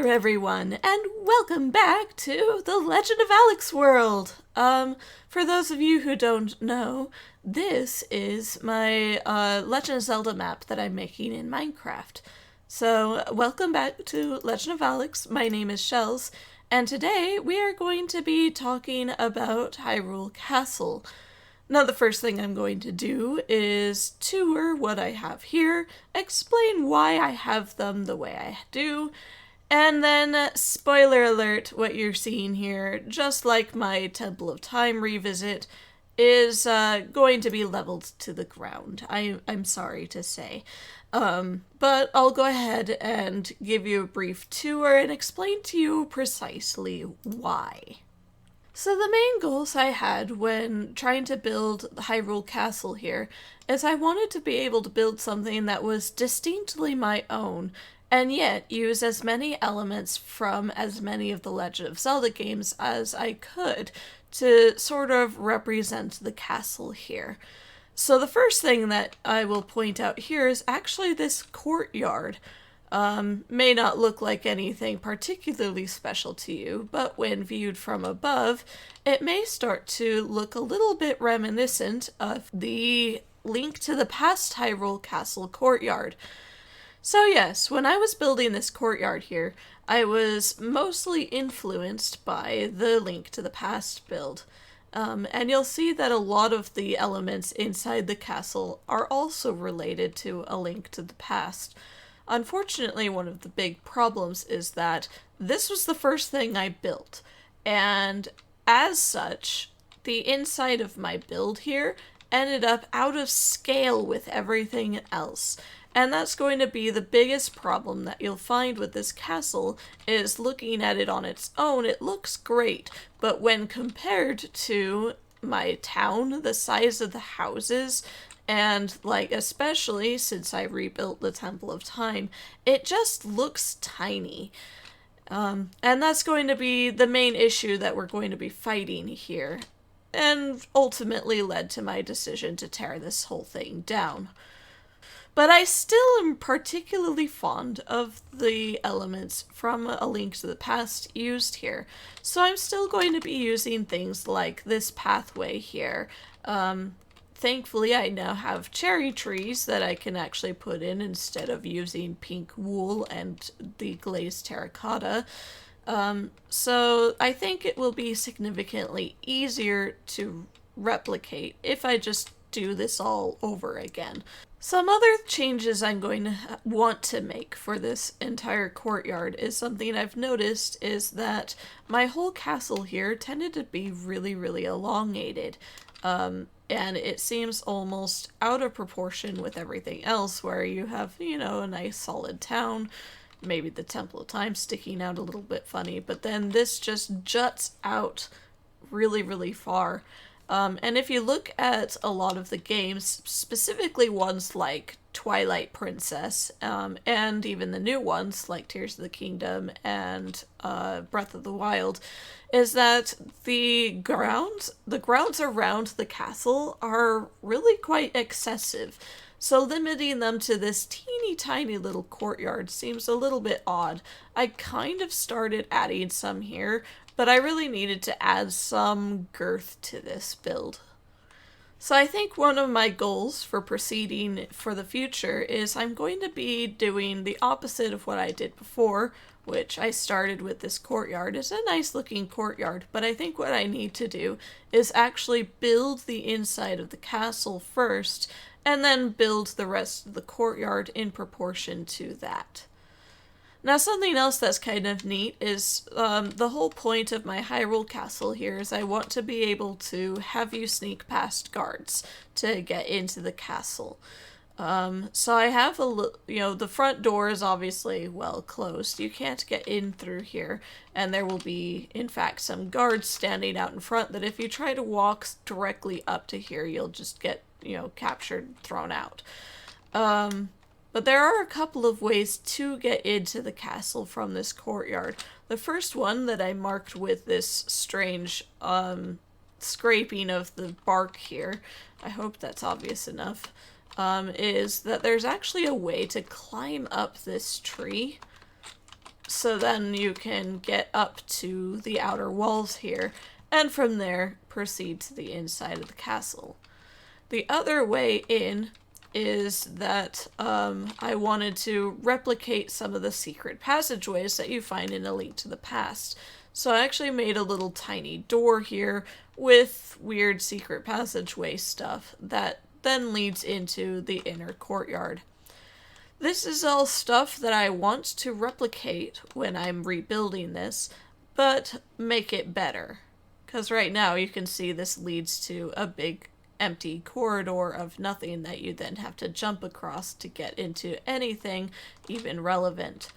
there, everyone, and welcome back to the Legend of Alex world. For those of you who don't know, this is my Legend of Zelda map that I'm making in Minecraft. So, welcome back to Legend of Alex. My name is Shells, and today we are going to be talking about Hyrule Castle. Now, the first thing I'm going to do is tour what I have here, explain why I have them the way I do, and then, spoiler alert, what you're seeing here, just like my Temple of Time revisit, is going to be leveled to the ground. I'm sorry to say. But I'll go ahead and give you a brief tour and explain to you precisely why. So the main goals I had when trying to build Hyrule Castle here is I wanted to be able to build something that was distinctly my own, and yet use as many elements from as many of the Legend of Zelda games as I could to sort of represent the castle here. So the first thing that I will point out here is actually this courtyard. May not look like anything particularly special to you, but when viewed from above, it may start to look a little bit reminiscent of the Link to the Past Hyrule Castle courtyard. So yes, when I was building this courtyard here, I was mostly influenced by the Link to the Past build. And you'll see that a lot of the elements inside the castle are also related to A Link to the Past. Unfortunately, one of the big problems is that this was the first thing I built, and as such, the inside of my build here ended up out of scale with everything else. And that's going to be the biggest problem that you'll find with this castle, is looking at it on its own, it looks great, but when compared to my town, the size of the houses, and, like, especially since I rebuilt the Temple of Time, it just looks tiny. And that's going to be the main issue that we're going to be fighting here, and ultimately led to my decision to tear this whole thing down. But I still am particularly fond of the elements from A Link to the Past used here, so I'm still going to be using things like this pathway here. Thankfully, I now have cherry trees that I can actually put in instead of using pink wool and the glazed terracotta. So I think it will be significantly easier to replicate if I just do this all over again. Some other changes I'm going to want to make for this entire courtyard is something I've noticed is that my whole castle here tended to be really, really elongated. And it seems almost out of proportion with everything else, where you have, you know, a nice solid town, maybe the Temple of Time sticking out a little bit funny, but then this just juts out really, really far. And if you look at a lot of the games, specifically ones like Twilight Princess, and even the new ones like Tears of the Kingdom and Breath of the Wild, is that the grounds around the castle are really quite excessive. So limiting them to this teeny tiny little courtyard seems a little bit odd. I kind of started adding some here, but I really needed to add some girth to this build. So I think one of my goals for proceeding for the future is I'm going to be doing the opposite of what I did before, which I started with this courtyard. It's a nice looking courtyard, but I think what I need to do is actually build the inside of the castle first, and then build the rest of the courtyard in proportion to that. Now, something else that's kind of neat is the whole point of my Hyrule Castle here is I want to be able to have you sneak past guards to get into the castle. So I have the front door is obviously well closed. You can't get in through here, and there will be, in fact, some guards standing out in front that if you try to walk directly up to here, you'll just get, captured, thrown out. But there are a couple of ways to get into the castle from this courtyard. The first one that I marked with this strange scraping of the bark here, I hope that's obvious enough, is that there's actually a way to climb up this tree. so then you can get up to the outer walls here, and from there proceed to the inside of the castle. The other way in is that I wanted to replicate some of the secret passageways that you find in A Link to the Past. So I actually made a little tiny door here with weird secret passageway stuff that then leads into the inner courtyard. This is all stuff that I want to replicate when I'm rebuilding this, but make it better. Because right now you can see this leads to a big empty corridor of nothing that you then have to jump across to get into anything even relevant.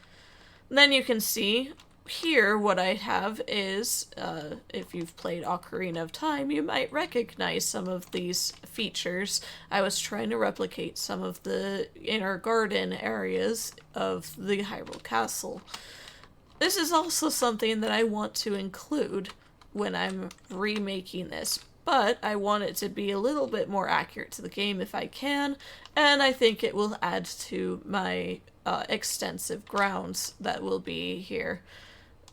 And then you can see here what I have is, if you've played Ocarina of Time, you might recognize some of these features. I was trying to replicate some of the inner garden areas of the Hyrule Castle. This is also something that I want to include when I'm remaking this, but I want it to be a little bit more accurate to the game if I can, and I think it will add to my extensive grounds that will be here.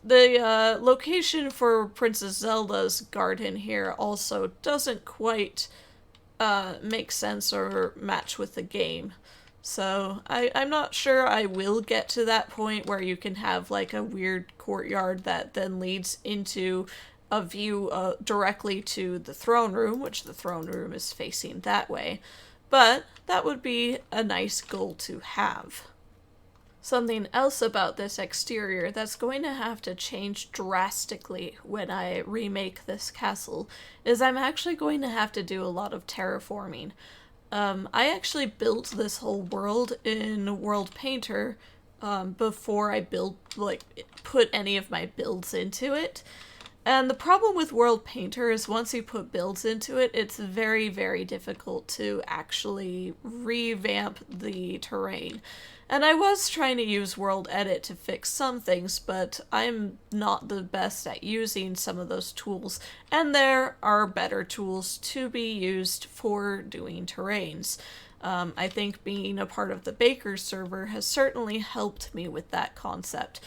The location for Princess Zelda's garden here also doesn't quite make sense or match with the game. So I'm not sure I will get to that point where you can have like a weird courtyard that then leads into a view directly to the throne room, which the throne room is facing that way. But that would be a nice goal to have. Something else about this exterior that's going to have to change drastically when I remake this castle is I'm actually going to have to do a lot of terraforming. I actually built this whole world in World Painter before I put any of my builds into it. And the problem with World Painter is once you put builds into it, it's very, very difficult to actually revamp the terrain. And I was trying to use World Edit to fix some things, but I'm not the best at using some of those tools, and there are better tools to be used for doing terrains. I think being a part of the Baker server has certainly helped me with that concept.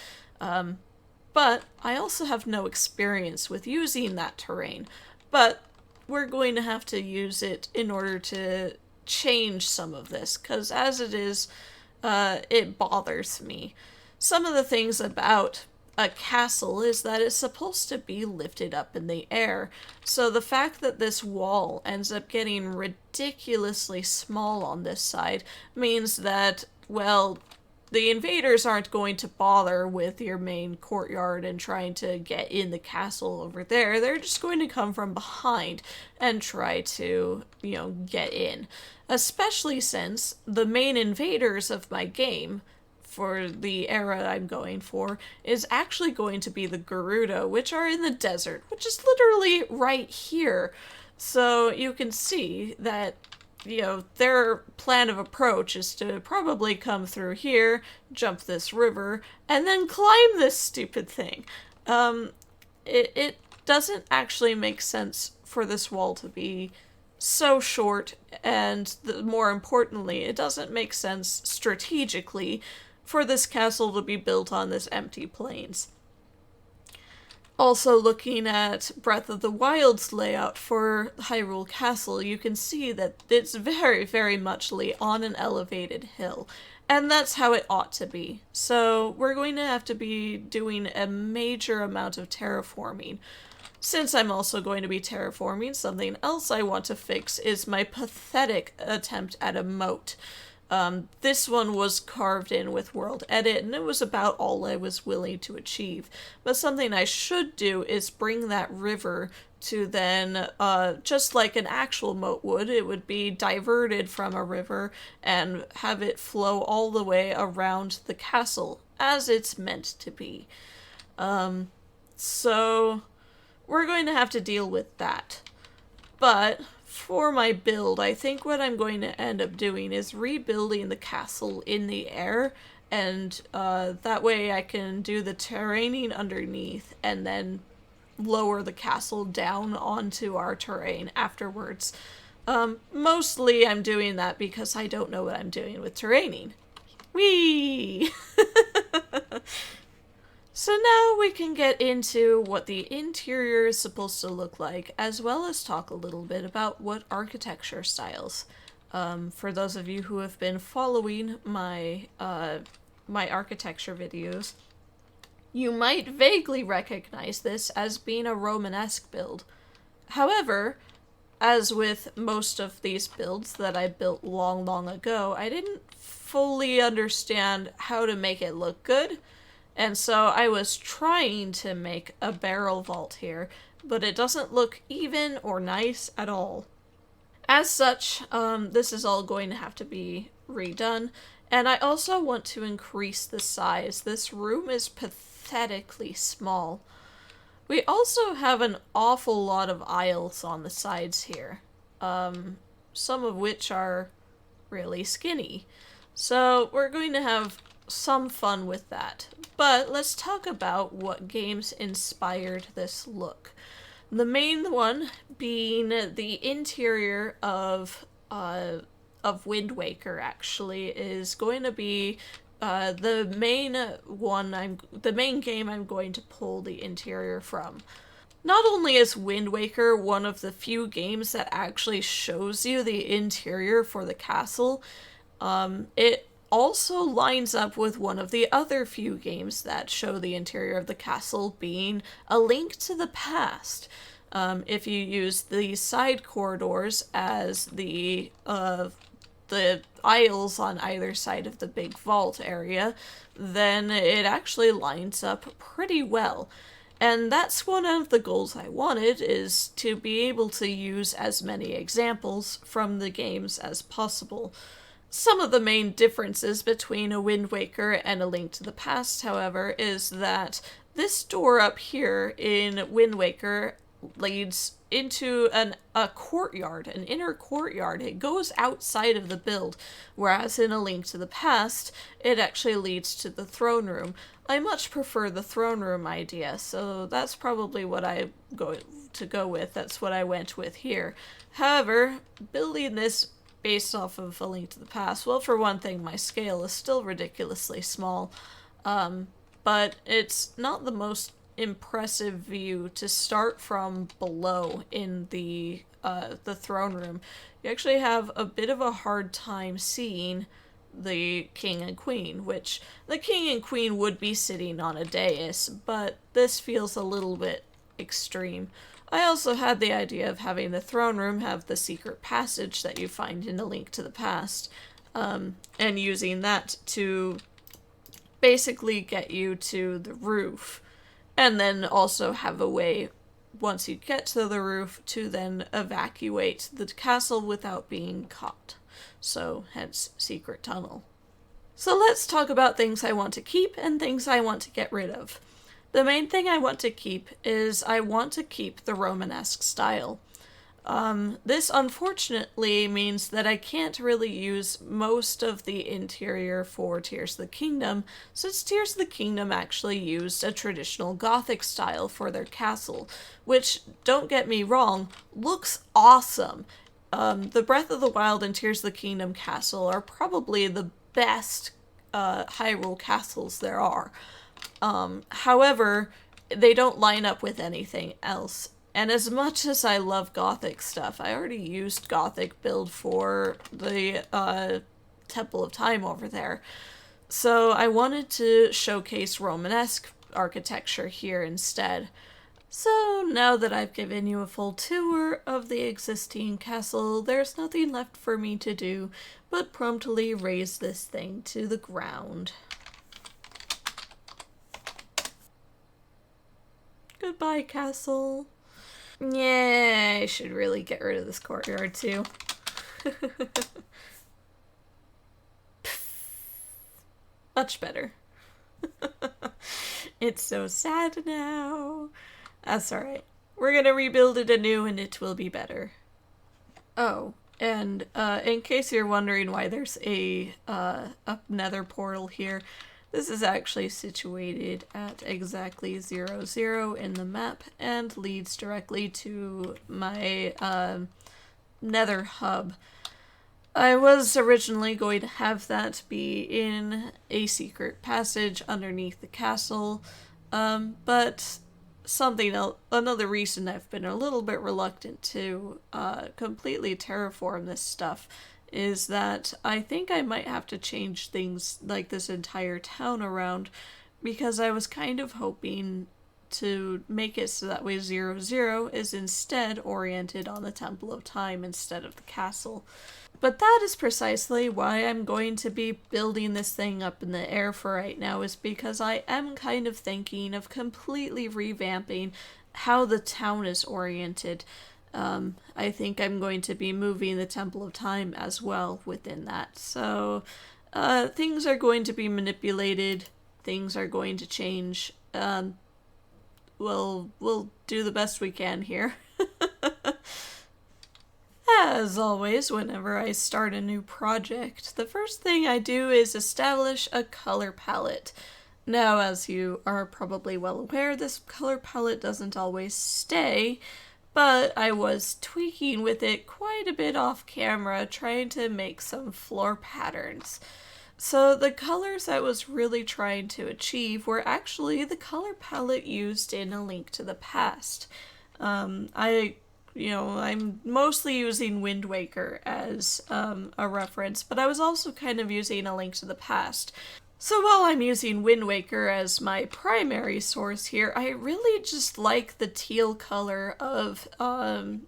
But I also have no experience with using that terrain, but we're going to have to use it in order to change some of this, because as it is, it bothers me. Some of the things about a castle is that it's supposed to be lifted up in the air, so the fact that this wall ends up getting ridiculously small on this side means that, well, the invaders aren't going to bother with your main courtyard and trying to get in the castle over there. They're just going to come from behind and try to, get in. Especially since the main invaders of my game, for the era I'm going for, is actually going to be the Gerudo, which are in the desert, which is literally right here. So you can see that their plan of approach is to probably come through here, jump this river, and then climb this stupid thing. It doesn't actually make sense for this wall to be so short, and more importantly, it doesn't make sense strategically for this castle to be built on this empty plains. Also, looking at Breath of the Wild's layout for Hyrule Castle, you can see that it's very, very much on an elevated hill, and that's how it ought to be. So we're going to have to be doing a major amount of terraforming. Since I'm also going to be terraforming, something else I want to fix is my pathetic attempt at a moat. This one was carved in with World Edit, and it was about all I was willing to achieve. But something I should do is bring that river to then, just like an actual moat would, it would be diverted from a river and have it flow all the way around the castle, as it's meant to be. So we're going to have to deal with that. But for my build, I think what I'm going to end up doing is rebuilding the castle in the air, and that way I can do the terraining underneath and then lower the castle down onto our terrain afterwards. Mostly I'm doing that because I don't know what I'm doing with terraining. Whee! So now we can get into what the interior is supposed to look like, as well as talk a little bit about what architecture styles. For those of you who have been following my my architecture videos, you might vaguely recognize this as being a Romanesque build. However, as with most of these builds that I built long, long ago, I didn't fully understand how to make it look good. And so I was trying to make a barrel vault here, but it doesn't look even or nice at all. As such, this is all going to have to be redone. And I also want to increase the size. This room is pathetically small. We also have an awful lot of aisles on the sides here, some of which are really skinny. So we're going to have some fun with that. But let's talk about what games inspired this look. The main one being the interior of Wind Waker, actually, is going to be the main game I'm going to pull the interior from. Not only is Wind Waker one of the few games that actually shows you the interior for the castle, it also lines up with one of the other few games that show the interior of the castle, being A Link to the Past. If you use the side corridors as the aisles on either side of the big vault area, then it actually lines up pretty well. And that's one of the goals I wanted, is to be able to use as many examples from the games as possible. Some of the main differences between A Wind Waker and A Link to the Past, however, is that this door up here in Wind Waker leads into a courtyard, an inner courtyard. It goes outside of the build, whereas in A Link to the Past, it actually leads to the throne room. I much prefer the throne room idea, so that's probably what I'm going to go with. That's what I went with here. However, building this based off of A Link to the Past, well, for one thing, my scale is still ridiculously small, but it's not the most impressive view to start from below in the throne room. You actually have a bit of a hard time seeing the king and queen, which the king and queen would be sitting on a dais, but this feels a little bit extreme. I also had the idea of having the throne room have the secret passage that you find in A Link to the Past, and using that to basically get you to the roof, and then also have a way, once you get to the roof, to then evacuate the castle without being caught. So, hence, secret tunnel. So let's talk about things I want to keep and things I want to get rid of. The main thing I want to keep is I want to keep the Romanesque style. This unfortunately means that I can't really use most of the interior for Tears of the Kingdom, since Tears of the Kingdom actually used a traditional Gothic style for their castle, which, don't get me wrong, looks awesome. The Breath of the Wild and Tears of the Kingdom castle are probably the best Hyrule castles there are. However, they don't line up with anything else. And as much as I love Gothic stuff, I already used Gothic build for the Temple of Time over there. So I wanted to showcase Romanesque architecture here instead. So now that I've given you a full tour of the existing castle, there's nothing left for me to do but promptly raise this thing to the ground. Goodbye, castle. Yeah, I should really get rid of this courtyard too. Much better. It's so sad now. That's alright. We're gonna rebuild it anew and it will be better. Oh, and in case you're wondering why there's a nether portal here, this is actually situated at exactly 0, in the map and leads directly to my nether hub. I was originally going to have that be in a secret passage underneath the castle, But another reason I've been a little bit reluctant to completely terraform this stuff is that I think I might have to change things like this entire town around, because I was kind of hoping to make it so that way 00 is instead oriented on the Temple of Time instead of the castle. But that is precisely why I'm going to be building this thing up in the air for right now, is because I am kind of thinking of completely revamping how the town is oriented. I think I'm going to be moving the Temple of Time as well within that. So things are going to be manipulated, things are going to change. We'll do the best we can here. As always, whenever I start a new project, the first thing I do is establish a color palette. Now, as you are probably well aware, this color palette doesn't always stay, but I was tweaking with it quite a bit off camera, trying to make some floor patterns. So the colors I was really trying to achieve were actually the color palette used in A Link to the Past. I'm mostly using Wind Waker as a reference, but I was also kind of using A Link to the Past. So while I'm using Wind Waker as my primary source here, I really just like the teal color of A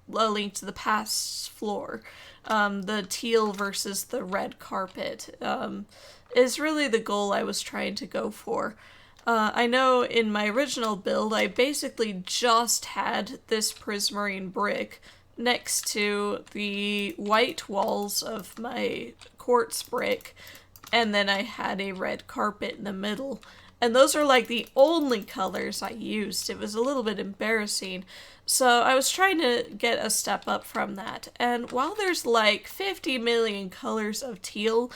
Link to the Past's floor. The teal versus the red carpet is really the goal I was trying to go for. I know in my original build, I basically just had this prismarine brick next to the white walls of my quartz brick, and then I had a red carpet in the middle. And those are like the only colors I used. It was a little bit embarrassing. So I was trying to get a step up from that. And while there's like 50 million colors of teal,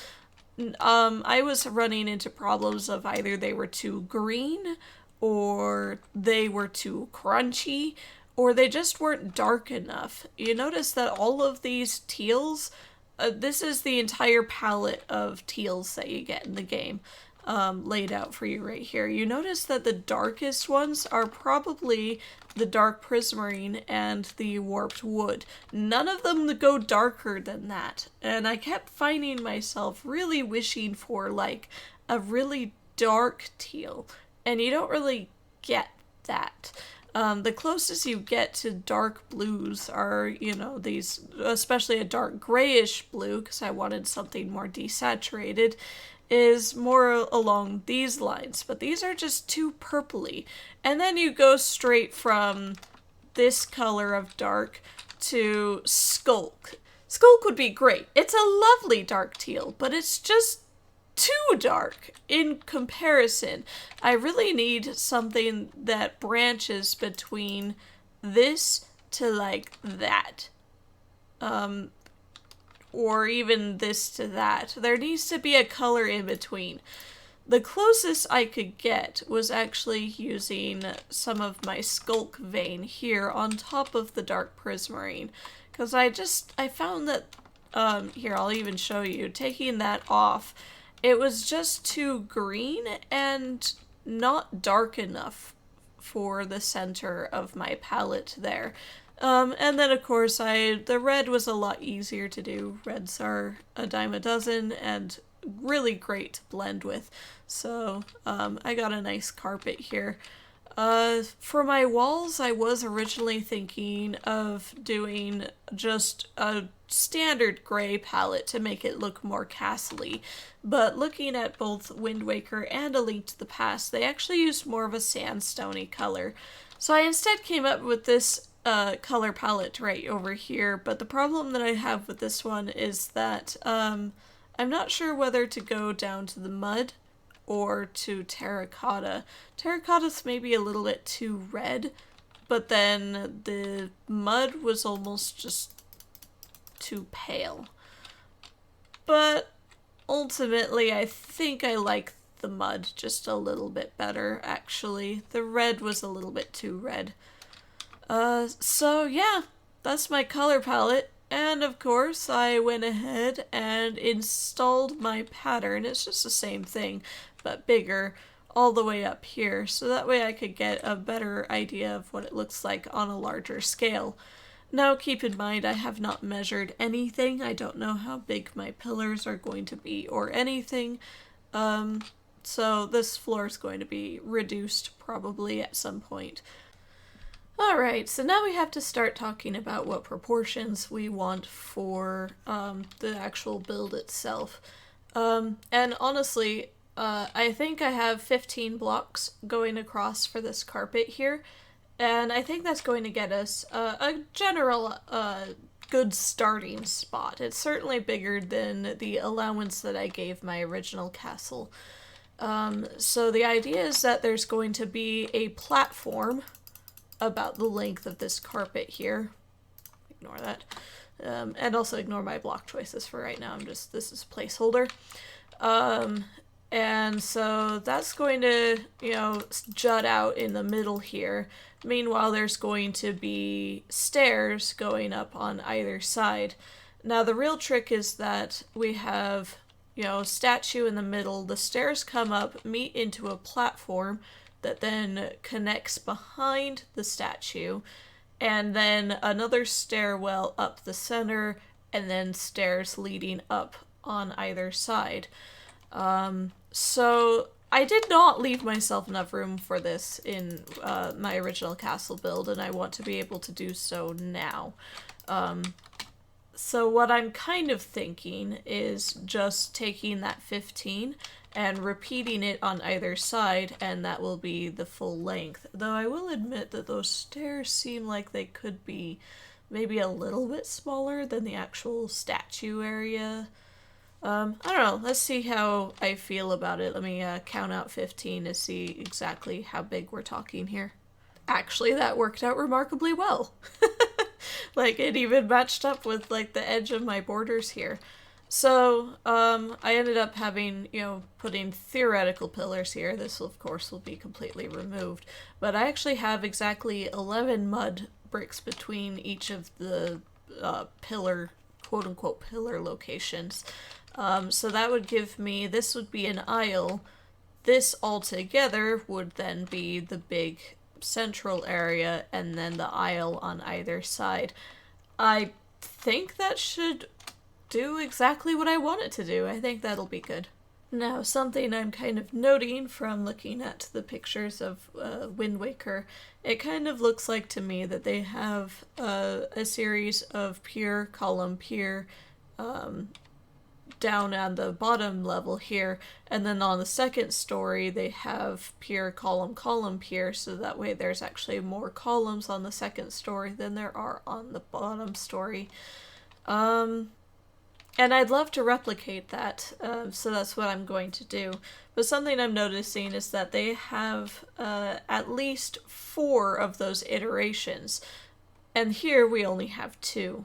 I was running into problems of either they were too green, or they were too crunchy, or they just weren't dark enough. You notice that all of these teals, this is the entire palette of teals that you get in the game, laid out for you right here. You notice that the darkest ones are probably the dark prismarine and the warped wood. None of them go darker than that. And I kept finding myself really wishing for like a really dark teal. And you don't really get that. The closest you get to dark blues are, these, especially a dark grayish blue, because I wanted something more desaturated, is more along these lines, but these are just too purpley. And then you go straight from this color of dark to Skulk. Skulk would be great. It's a lovely dark teal, but it's just too dark in comparison. I really need something that branches between this to like that. Or even this to that. There needs to be a color in between. The closest I could get was actually using some of my Skulk vein here on top of the dark prismarine. Because I found that, here I'll even show you, taking that off, it was just too green and not dark enough for the center of my palette there. And then of course the red was a lot easier to do. Reds are a dime a dozen and really great to blend with. So, I got a nice carpet here. For my walls, I was originally thinking of doing just a standard gray palette to make it look more castle-y. But looking at both Wind Waker and A Link to the Past, they actually used more of a sandstone-y color. So I instead came up with this color palette right over here, but the problem that I have with this one is that I'm not sure whether to go down to the mud or to terracotta. Terracotta's maybe a little bit too red, but then the mud was almost just too pale. But ultimately, I think I like the mud just a little bit better, actually. The red was a little bit too red. So yeah, that's my color palette. And of course, I went ahead and installed my pattern. It's just the same thing, but bigger, all the way up here, so that way I could get a better idea of what it looks like on a larger scale. Now keep in mind I have not measured anything. I don't know how big my pillars are going to be or anything. So this floor is going to be reduced probably at some point. Alright, so now we have to start talking about what proportions we want for the actual build itself. And honestly, I think I have 15 blocks going across for this carpet here, and I think that's going to get us a general good starting spot. It's certainly bigger than the allowance that I gave my original castle. So the idea is that there's going to be a platform about the length of this carpet here. Ignore that. And also ignore my block choices for right now. This is a placeholder. And so that's going to, jut out in the middle here. Meanwhile, there's going to be stairs going up on either side. Now, the real trick is that we have, statue in the middle. The stairs come up, meet into a platform that then connects behind the statue, and then another stairwell up the center, and then stairs leading up on either side. So I did not leave myself enough room for this in my original castle build, and I want to be able to do so now. So what I'm kind of thinking is just taking that 15 and repeating it on either side, and that will be the full length. Though I will admit that those stairs seem like they could be maybe a little bit smaller than the actual statue area. I don't know, let's see how I feel about it. Let me count out 15 to see exactly how big we're talking here. Actually, that worked out remarkably well. Like, it even matched up with, like, the edge of my borders here. So, I ended up having, putting theoretical pillars here. This, of course, will be completely removed. But I actually have exactly 11 mud bricks between each of the pillar, quote-unquote, pillar locations. So that would give me, this would be an aisle. This altogether would then be the big central area, and then the aisle on either side. I think that should do exactly what I want it to do. I think that'll be good. Now, something I'm kind of noting from looking at the pictures of Wind Waker, it kind of looks like to me that they have a series of pier, column, pier, down on the bottom level here, and then on the second story they have pier, column, column, pier, so that way there's actually more columns on the second story than there are on the bottom story. And I'd love to replicate that, so that's what I'm going to do. But something I'm noticing is that they have at least 4 of those iterations, and here we only have 2.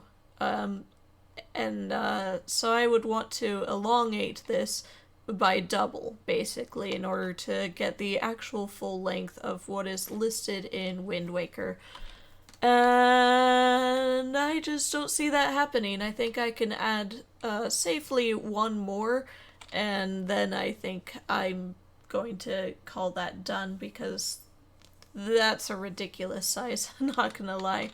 So I would want to elongate this by double, basically, in order to get the actual full length of what is listed in Wind Waker. And I just don't see that happening. I think I can add safely 1 more, and then I think I'm going to call that done, because that's a ridiculous size, I'm not gonna lie.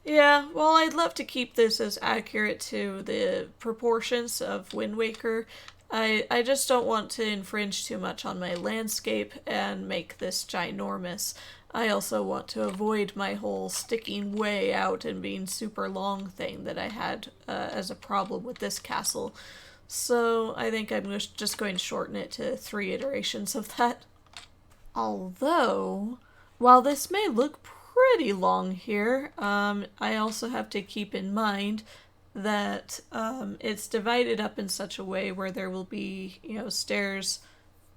Yeah, well, I'd love to keep this as accurate to the proportions of Wind Waker. I just don't want to infringe too much on my landscape and make this ginormous. I also want to avoid my whole sticking way out and being super long thing that I had as a problem with this castle. So I think I'm just going to shorten it to 3 iterations of that. Although, while this may look pretty long here, I also have to keep in mind that it's divided up in such a way where there will be, stairs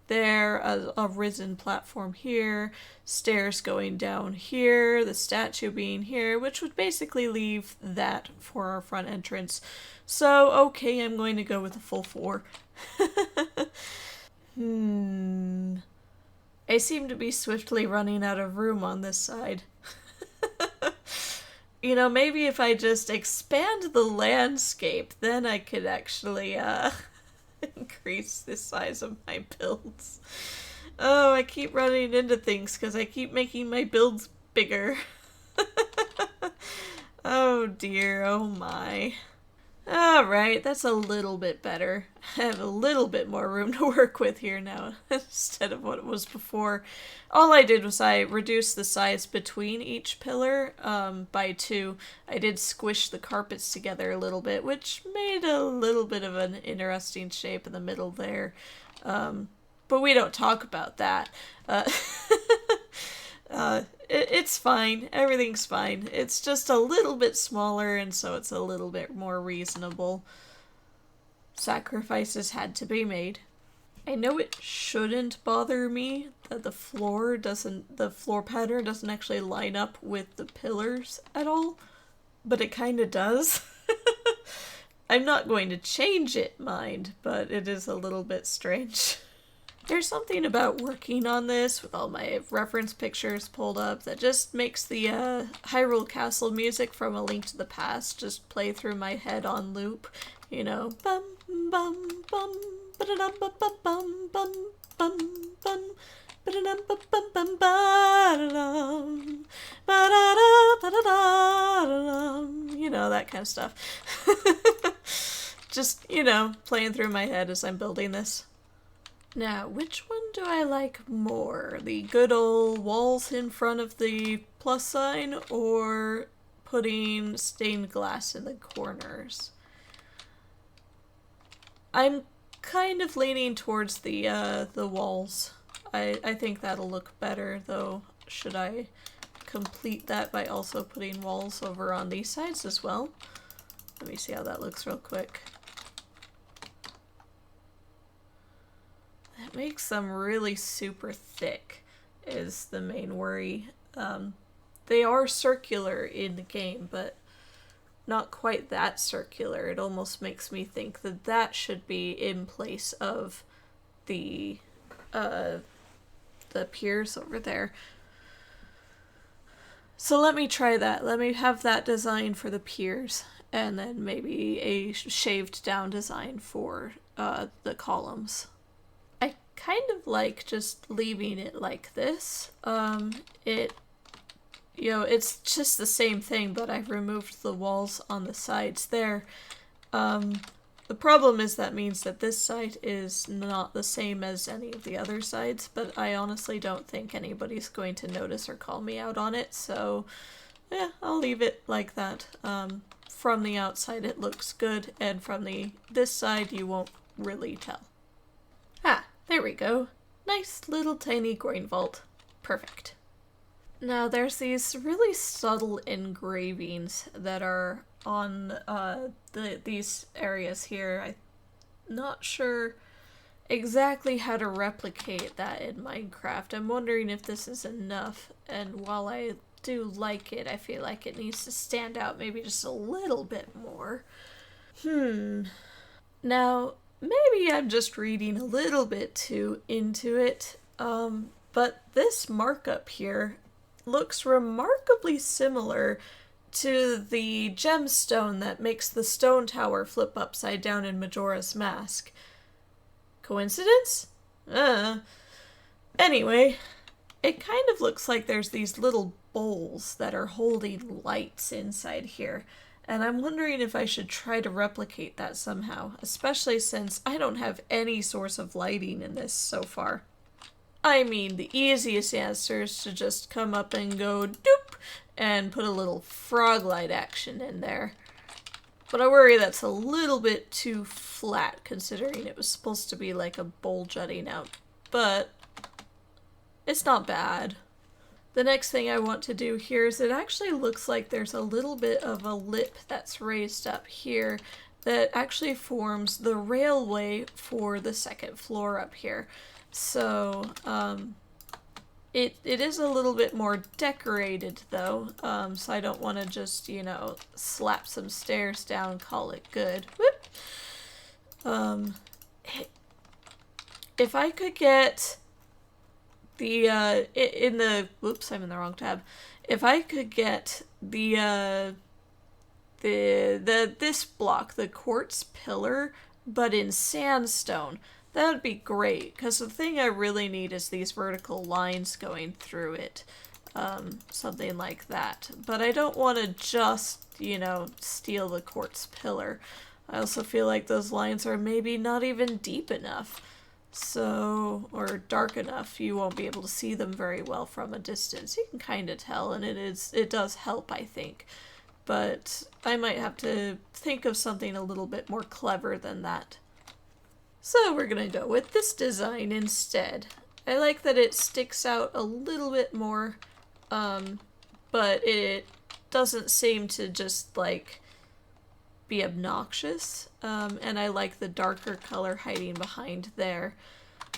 there, a risen platform here, stairs going down here, the statue being here, which would basically leave that for our front entrance. So, okay, I'm going to go with a full 4. I seem to be swiftly running out of room on this side. Maybe if I just expand the landscape, then I could actually increase the size of my builds. Oh, I keep running into things because I keep making my builds bigger. Oh dear, oh my. Alright, that's a little bit better. I have a little bit more room to work with here now instead of what it was before. All I did was I reduced the size between each pillar by 2. I did squish the carpets together a little bit, which made a little bit of an interesting shape in the middle there. But we don't talk about that. Uh, it's fine. Everything's fine. It's just a little bit smaller, and so it's a little bit more reasonable. Sacrifices had to be made. I know it shouldn't bother me that the floor pattern doesn't actually line up with the pillars at all, but it kind of does. I'm not going to change it, mind, but it is a little bit strange. There's something about working on this with all my reference pictures pulled up that just makes the Hyrule Castle music from A Link to the Past just play through my head on loop. You know, bum bum bum ba-da-dum bum bum bum bum bum ba-da-dum bum bum bum ba-da-dum ba-da-da ba-da-da-da-dum. You know, that kind of stuff. Just, you know, playing through my head as I'm building this. Now, which one do I like more? The good old walls in front of the plus sign, or putting stained glass in the corners? I'm kind of leaning towards the walls. I think that'll look better, though. Should I complete that by also putting walls over on these sides as well? Let me see how that looks real quick. It makes them really super thick is the main worry. They are circular in the game, but not quite that circular. It almost makes me think that that should be in place of the piers over there. So let me try that. Let me have that design for the piers, and then maybe a shaved down design for the columns. I kind of like just leaving it like this. It's just the same thing, but I've removed the walls on the sides there. The problem is that means that this side is not the same as any of the other sides, but I honestly don't think anybody's going to notice or call me out on it, so yeah, I'll leave it like that. From the outside it looks good, and from this side you won't really tell. Ah, there we go. Nice little tiny grain vault. Perfect. Now there's these really subtle engravings that are on these areas here. I'm not sure exactly how to replicate that in Minecraft. I'm wondering if this is enough, and while I do like it, I feel like it needs to stand out maybe just a little bit more. Now, maybe I'm just reading a little bit too into it, but this markup here looks remarkably similar to the gemstone that makes the stone tower flip upside down in Majora's Mask. Coincidence? Anyway, it kind of looks like there's these little bowls that are holding lights inside here, and I'm wondering if I should try to replicate that somehow, especially since I don't have any source of lighting in this so far. I mean, the easiest answer is to just come up and go doop and put a little frog light action in there. But I worry that's a little bit too flat considering it was supposed to be like a bowl jutting out. But it's not bad. The next thing I want to do here is it actually looks like there's a little bit of a lip that's raised up here that actually forms the railway for the second floor up here. So, it is a little bit more decorated though, so I don't want to just, slap some stairs down, call it good. Whoop! If I could get the, whoops, I'm in the wrong tab. If I could get this block, the quartz pillar, but in sandstone, that would be great, because the thing I really need is these vertical lines going through it. Something like that. But I don't want to just, you know, steal the quartz pillar. I also feel like those lines are maybe not even deep enough. So, or dark enough, you won't be able to see them very well from a distance. You can kind of tell, and it does help, I think. But I might have to think of something a little bit more clever than that. So we're gonna go with this design instead. I like that it sticks out a little bit more, but it doesn't seem to just, like, be obnoxious, and I like the darker color hiding behind there.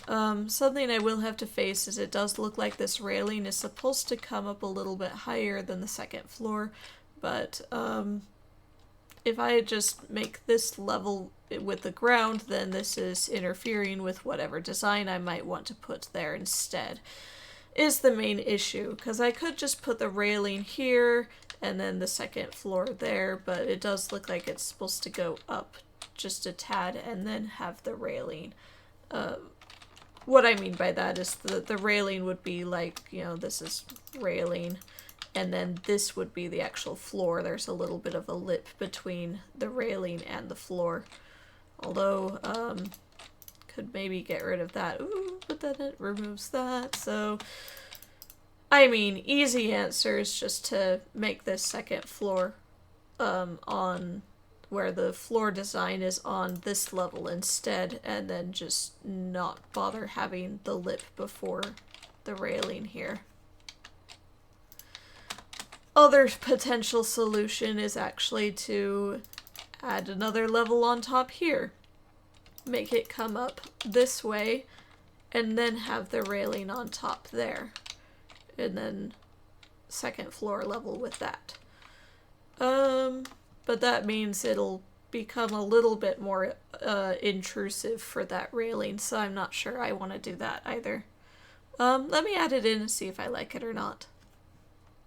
Something I will have to face is it does look like this railing is supposed to come up a little bit higher than the second floor, but if I just make this level with the ground, then this is interfering with whatever design I might want to put there instead, is the main issue, because I could just put the railing here and then the second floor there, but it does look like it's supposed to go up just a tad and then have the railing. What I mean by that is the railing would be like, you know, this is railing, and then this would be the actual floor. There's a little bit of a lip between the railing and the floor. Although, could maybe get rid of that. Ooh, but then it removes that, so... I mean, easy answer is just to make this second floor on where the floor design is on this level instead, and then just not bother having the lip before the railing here. Other potential solution is actually to add another level on top here. Make it come up this way, and then have the railing on top there. And then second floor level with that. But that means it'll become a little bit more intrusive for that railing, so I'm not sure I want to do that either. Let me add it in and see if I like it or not.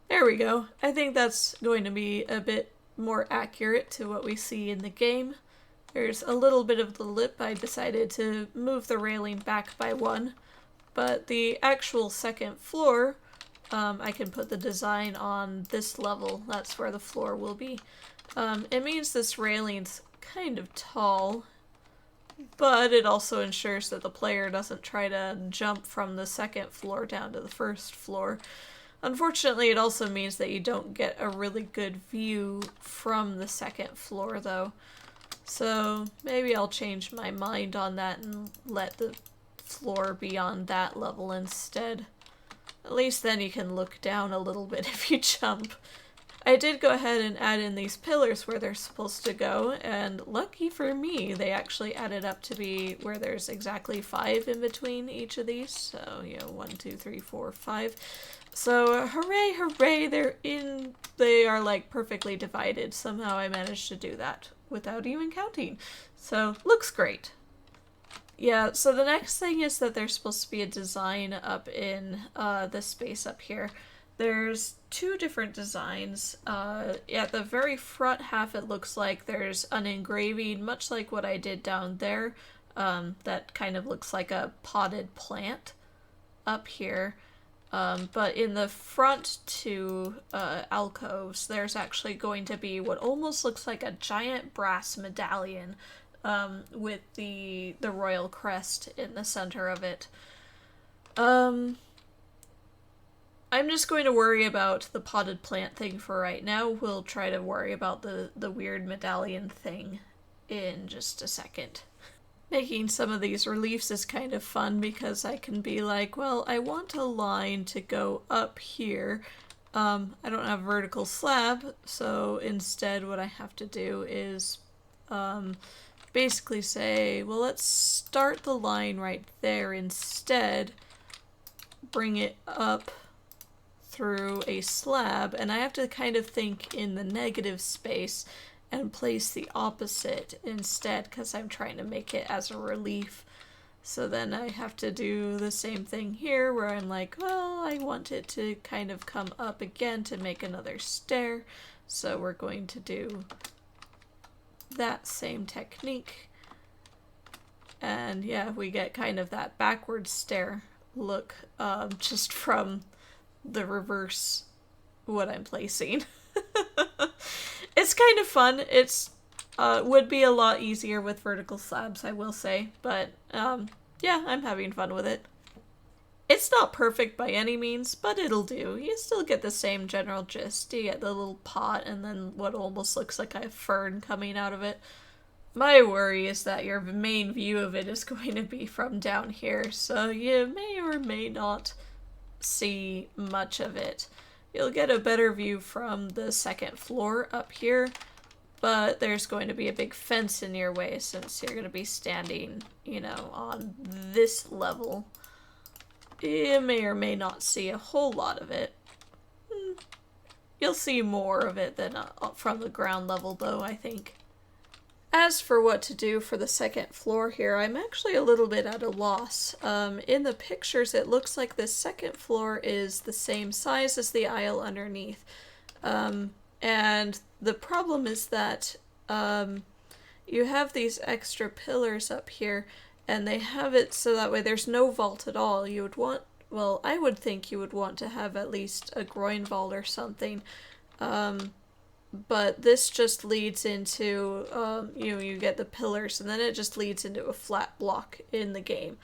There we go. I think that's going to be a bit more accurate to what we see in the game. There's a little bit of the lip. I decided to move the railing back by one, but the actual second floor, I can put the design on this level. That's where the floor will be. It means this railing's kind of tall, but it also ensures that the player doesn't try to jump from the second floor down to the first floor. Unfortunately, it also means that you don't get a really good view from the second floor, though. So maybe I'll change my mind on that and let the floor be on that level instead. At least then you can look down a little bit if you jump. I did go ahead and add in these pillars where they're supposed to go, and lucky for me, they actually added up to be where there's exactly 5 in between each of these. So, you know, 1, 2, 3, 4, 5. So, hooray, hooray, they are like perfectly divided. Somehow I managed to do that without even counting. So, looks great. Yeah, so the next thing is that there's supposed to be a design up in this space up here. There's 2 different designs. At the very front half it looks like there's an engraving, much like what I did down there, that kind of looks like a potted plant up here. But in the front 2 alcoves, there's actually going to be what almost looks like a giant brass medallion with the royal crest in the center of it. I'm just going to worry about the potted plant thing for right now. We'll try to worry about the weird medallion thing in just a second. Making some of these reliefs is kind of fun because I can be like, well, I want a line to go up here. I don't have a vertical slab, so instead what I have to do is basically say, well, let's start the line right there instead, bring it up through a slab, and I have to kind of think in the negative space and place the opposite instead because I'm trying to make it as a relief. So then I have to do the same thing here where I'm like, well, I want it to kind of come up again to make another stair. So we're going to do that same technique. And yeah, we get kind of that backwards stare look just from the reverse what I'm placing. It's kind of fun. It's would be a lot easier with vertical slabs, I will say, but yeah, I'm having fun with it. It's not perfect by any means, but it'll do. You still get the same general gist. You get the little pot and then what almost looks like a fern coming out of it. My worry is that your main view of it is going to be from down here, so you may or may not see much of it. You'll get a better view from the second floor up here, but there's going to be a big fence in your way since you're going to be standing, you know, on this level. You may or may not see a whole lot of it. You'll see more of it than from the ground level, though, I think. As for what to do for the second floor here, I'm actually a little bit at a loss. In the pictures, it looks like the second floor is the same size as the aisle underneath. And the problem is that you have these extra pillars up here, and they have it so that way there's no vault at all. You would want, well, I would think you would want to have at least a groin vault or something. But this just leads into, you get the pillars, and then it just leads into a flat block in the game.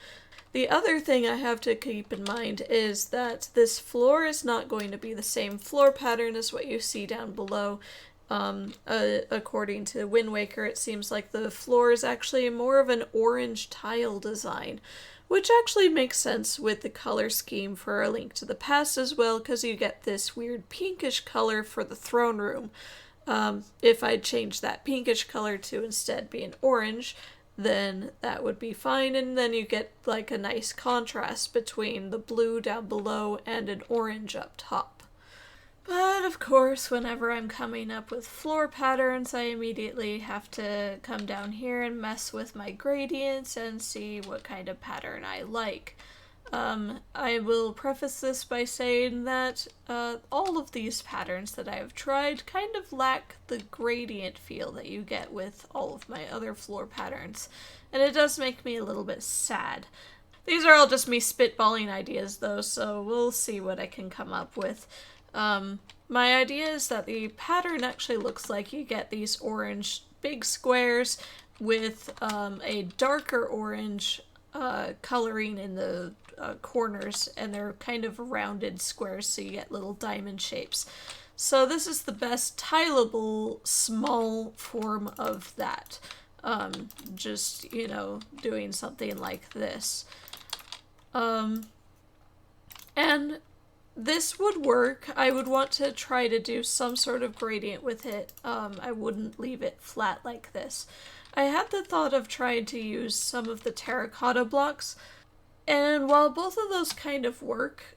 The other thing I have to keep in mind is that this floor is not going to be the same floor pattern as what you see down below. According to Wind Waker, it seems like the floor is actually more of an orange tile design, which actually makes sense with the color scheme for A Link to the Past as well, because you get this weird pinkish color for the throne room. If I'd change that pinkish color to instead be an orange, then that would be fine, and then you get like a nice contrast between the blue down below and an orange up top. But of course, whenever I'm coming up with floor patterns, I immediately have to come down here and mess with my gradients and see what kind of pattern I like. I will preface this by saying that all of these patterns that I have tried kind of lack the gradient feel that you get with all of my other floor patterns, and it does make me a little bit sad. These are all just me spitballing ideas though, so we'll see what I can come up with. My idea is that the pattern actually looks like you get these orange big squares with a darker orange coloring in the corners, and they're kind of rounded squares, so you get little diamond shapes. So this is the best tileable small form of that. Just, you know, doing something like this. And this would work. I would want to try to do some sort of gradient with it. I wouldn't leave it flat like this. I had the thought of trying to use some of the terracotta blocks, and while both of those kind of work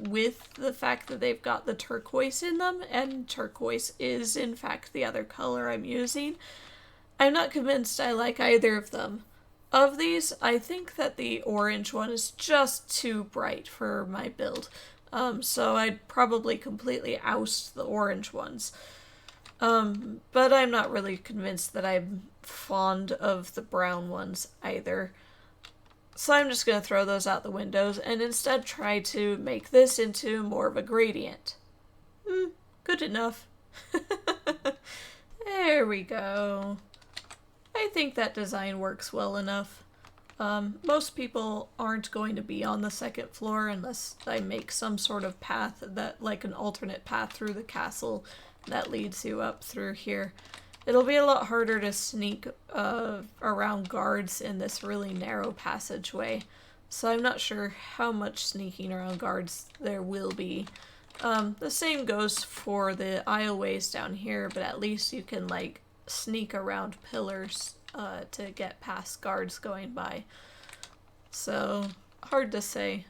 with the fact that they've got the turquoise in them, and turquoise is in fact the other color I'm using, I'm not convinced I like either of them. Of these, I think that the orange one is just too bright for my build. So I'd probably completely oust the orange ones. But I'm not really convinced that I'm fond of the brown ones either. So I'm just going to throw those out the windows and instead try to make this into more of a gradient. Good enough. There we go. I think that design works well enough. Most people aren't going to be on the second floor unless I make some sort of path, that like an alternate path through the castle that leads you up through here. It'll be a lot harder to sneak around guards in this really narrow passageway, so I'm not sure how much sneaking around guards there will be. The same goes for the aisleways down here, but at least you can like sneak around pillars to get past guards going by. So, hard to say.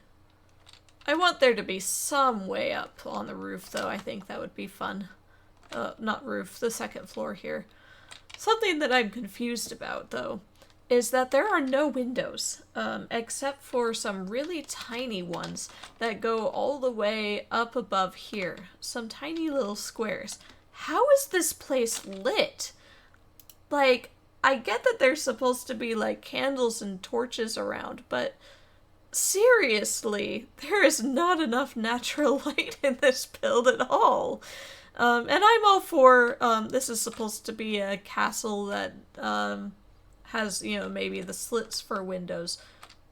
I want there to be some way up on the roof though. I think that would be fun. Not roof, the second floor here. Something that I'm confused about though is that there are no windows, except for some really tiny ones that go all the way up above here. Some tiny little squares. How is this place lit? Like, I get that there's supposed to be, like, candles and torches around, but seriously, there is not enough natural light in this build at all. And I'm all for, this is supposed to be a castle that, has, you know, maybe the slits for windows.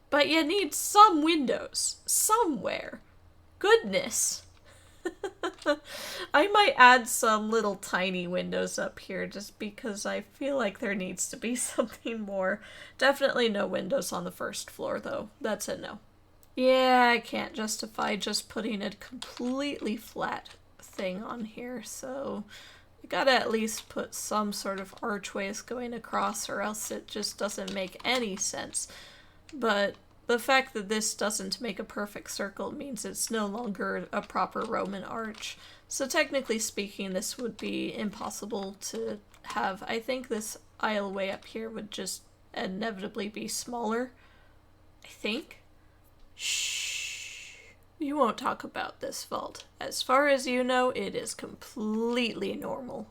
But you need some windows. Somewhere. Goodness. I might add some little tiny windows up here just because I feel like there needs to be something more. Definitely no windows on the first floor, though. That's a no. Yeah, I can't justify just putting a completely flat thing on here, so I gotta at least put some sort of archways going across, or else it just doesn't make any sense. But the fact that this doesn't make a perfect circle means it's no longer a proper Roman arch. So technically speaking, this would be impossible to have. I think this aisleway up here would just inevitably be smaller. I think. Shh. You won't talk about this vault. As far as you know, it is completely normal.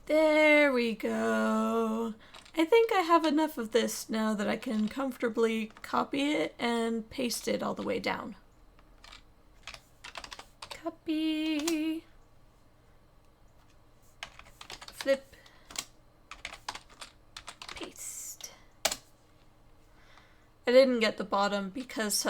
There we go. I think I have enough of this now that I can comfortably copy it and paste it all the way down. Copy. Flip. Paste. I didn't get the bottom because,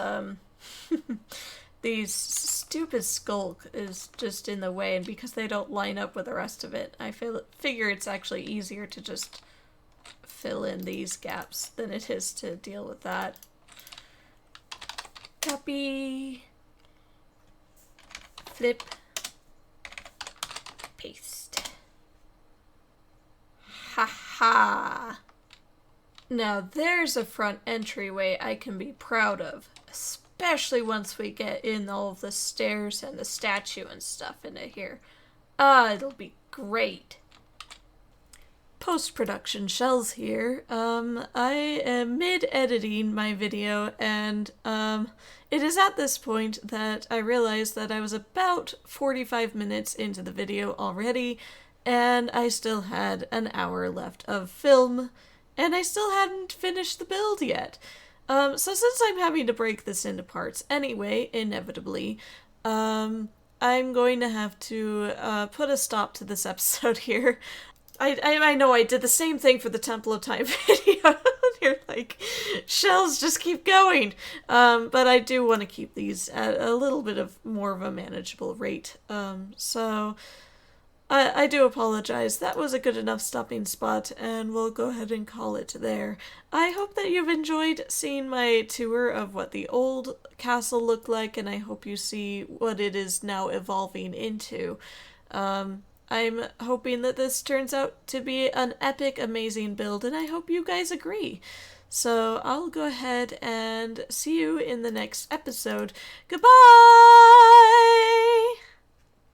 these stupid skulk is just in the way, and because they don't line up with the rest of it, I figure it's actually easier to just fill in these gaps than it is to deal with that. Copy. Flip. Paste. Ha. Now there's a front entryway I can be proud of, especially once we get in all of the stairs and the statue and stuff into here. It'll be great. Post-production Shells here. I am mid-editing my video, and it is at this point that I realized that I was about 45 minutes into the video already, and I still had an hour left of film, and I still hadn't finished the build yet. So since I'm having to break this into parts anyway, inevitably, I'm going to have to put a stop to this episode here. I know I did the same thing for the Temple of Time video. You're like, shells just keep going. But I do want to keep these at a little bit of more of a manageable rate. So I do apologize. That was a good enough stopping spot, and we'll go ahead and call it there. I hope that you've enjoyed seeing my tour of what the old castle looked like, and I hope you see what it is now evolving into. I'm hoping that this turns out to be an epic, amazing build, and I hope you guys agree. So I'll go ahead and see you in the next episode. Goodbye!